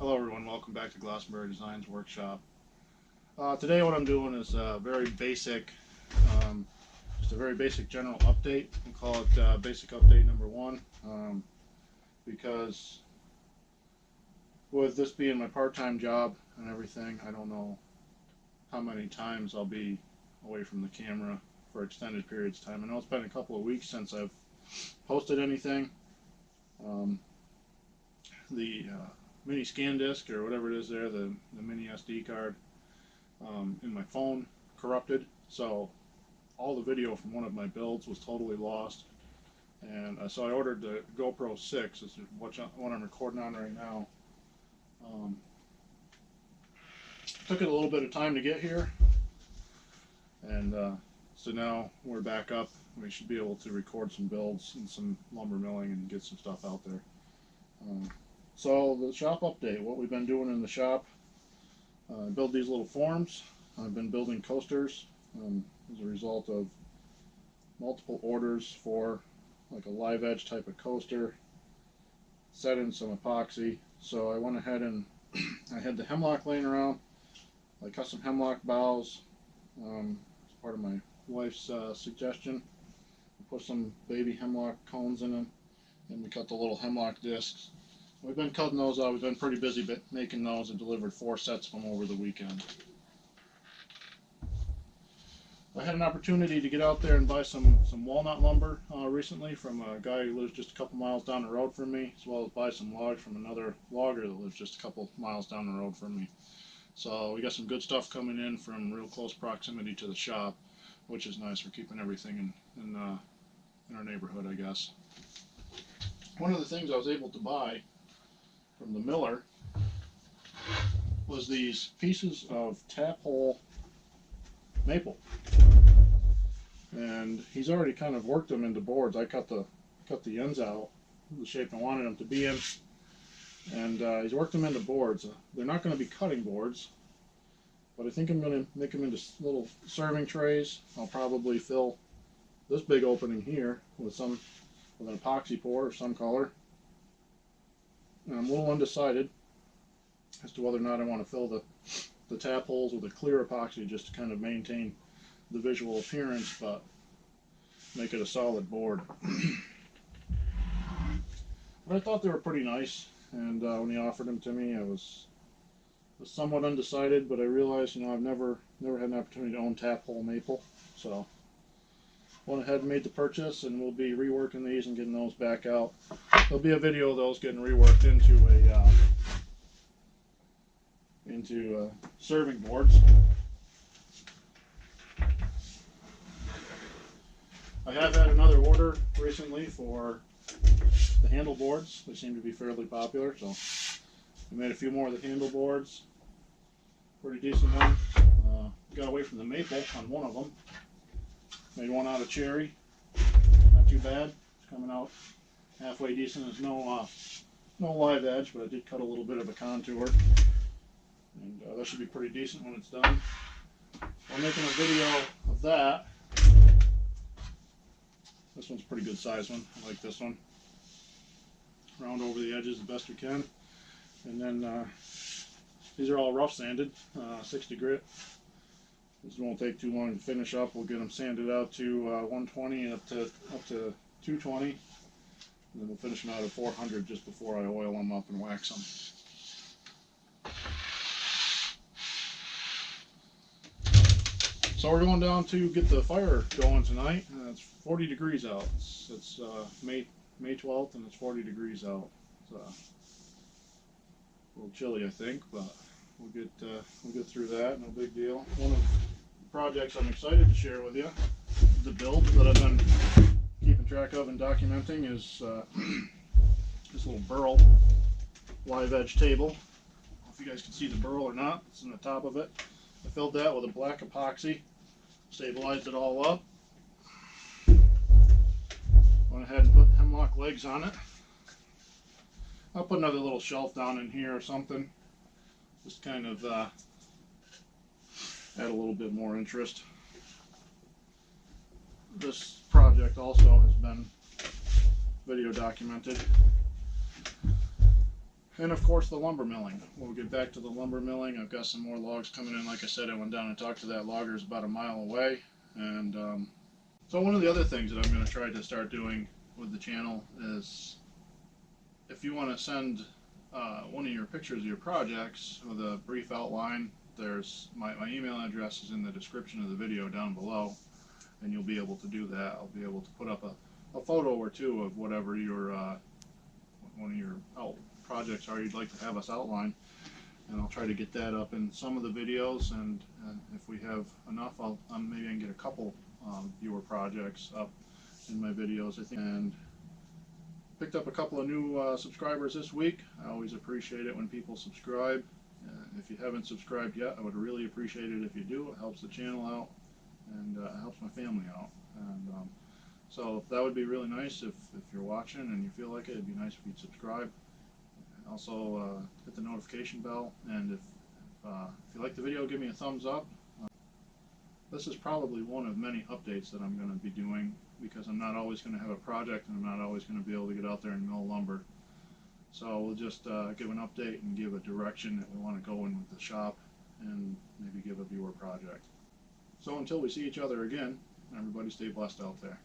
Hello everyone, welcome back to Glastenbury Designs workshop. Today what I'm doing is very basic, just a very basic general update. We'll call it basic update number 1, because with this being my part-time job and everything, I don't know how many times I'll be away from the camera for extended periods of time. I know it's been a couple of weeks since I've posted anything. The mini scan disk or whatever it is there, the mini SD card in my phone corrupted, so all the video from one of my builds was totally lost, and so I ordered the GoPro 6, this is what I'm recording on right now. Took it a little bit of time to get here, and so now we're back up. We should be able to record some builds and some lumber milling and get some stuff out there. So the shop update, what we've been doing in the shop, build these little forms. I've been building coasters as a result of multiple orders for like a live edge type of coaster, set in some epoxy. So I went ahead and I had the hemlock laying around, like custom hemlock boughs, as part of my wife's suggestion. We put some baby hemlock cones in them, and we cut the little hemlock discs. We've been cutting those out. We've been pretty busy making those and delivered 4 sets of them over the weekend. I had an opportunity to get out there and buy some walnut lumber recently from a guy who lives just a couple miles down the road from me, as well as buy some logs from another logger that lives just a couple miles down the road from me. So we got some good stuff coming in from real close proximity to the shop, which is nice. We're keeping everything in our neighborhood, I guess. One of the things I was able to buy from the miller was these pieces of tap hole maple, and he's already kind of worked them into boards. I cut the ends out the shape I wanted them to be in, and he's worked them into boards. They're not going to be cutting boards, but I think I'm going to make them into little serving trays. I'll probably fill this big opening here with an epoxy pour of some color. And I'm a little undecided as to whether or not I want to fill the tap holes with a clear epoxy just to kind of maintain the visual appearance, but make it a solid board. But I thought they were pretty nice, and when he offered them to me, I was somewhat undecided, but I realized, I've never had an opportunity to own tap hole maple, so went ahead and made the purchase, and we'll be reworking these and getting those back out. There'll be a video of those getting reworked into serving boards. I have had another order recently for the handle boards. They seem to be fairly popular, so I made a few more of the handle boards. Pretty decent one. Got away from the maple on one of them. Made one out of cherry. Not too bad. It's coming out halfway decent. There's no live edge, but I did cut a little bit of a contour. And that should be pretty decent when it's done. I'm making a video of that. This one's a pretty good size one. I like this one. Round over the edges the best we can. And then these are all rough sanded, 60 grit. This won't take too long to finish up. We'll get them sanded out to 120 up to 220, and then we'll finish them out at 400 just before I oil them up and wax them. So we're going down to get the fire going tonight. It's 40 degrees out. It's May 12th, and it's 40 degrees out. It's a little chilly, I think, but we'll get through that. No big deal. One of the projects I'm excited to share with you, the build that I've been keeping track of and documenting, is this little Burl live edge table. I don't know if you guys can see the burl or not. It's in the top of it. I filled that with a black epoxy, stabilized it all up. Went ahead and put hemlock legs on it. I'll put another little shelf down in here or something. Just kind of add a little bit more interest. This project also has been video documented. And of course the lumber milling. We'll get back to the lumber milling. I've got some more logs coming in. Like I said, I went down and talked to that logger. It's about a mile away. And so one of the other things that I'm going to try to start doing with the channel is, if you want to send one of your pictures of your projects with a brief outline, there's my email address is in the description of the video down below, and you'll be able to do that. I'll be able to put up a photo or two of whatever your one of your projects are you'd like to have us outline, and I'll try to get that up in some of the videos, and if we have enough, maybe I can get a couple viewer projects up in my videos, I think. And picked up a couple of new subscribers this week. I always appreciate it when people subscribe. If you haven't subscribed yet, I would really appreciate it if you do. It helps the channel out, and it helps my family out. And so that would be really nice if you're watching and you feel like it. It'd be nice if you'd subscribe. Also, hit the notification bell, and if you like the video, give me a thumbs up. This is probably one of many updates that I'm going to be doing, because I'm not always going to have a project, and I'm not always going to be able to get out there and mill lumber. So we'll just give an update and give a direction that we want to go in with the shop, and maybe give a viewer project. So until we see each other again, everybody stay blessed out there.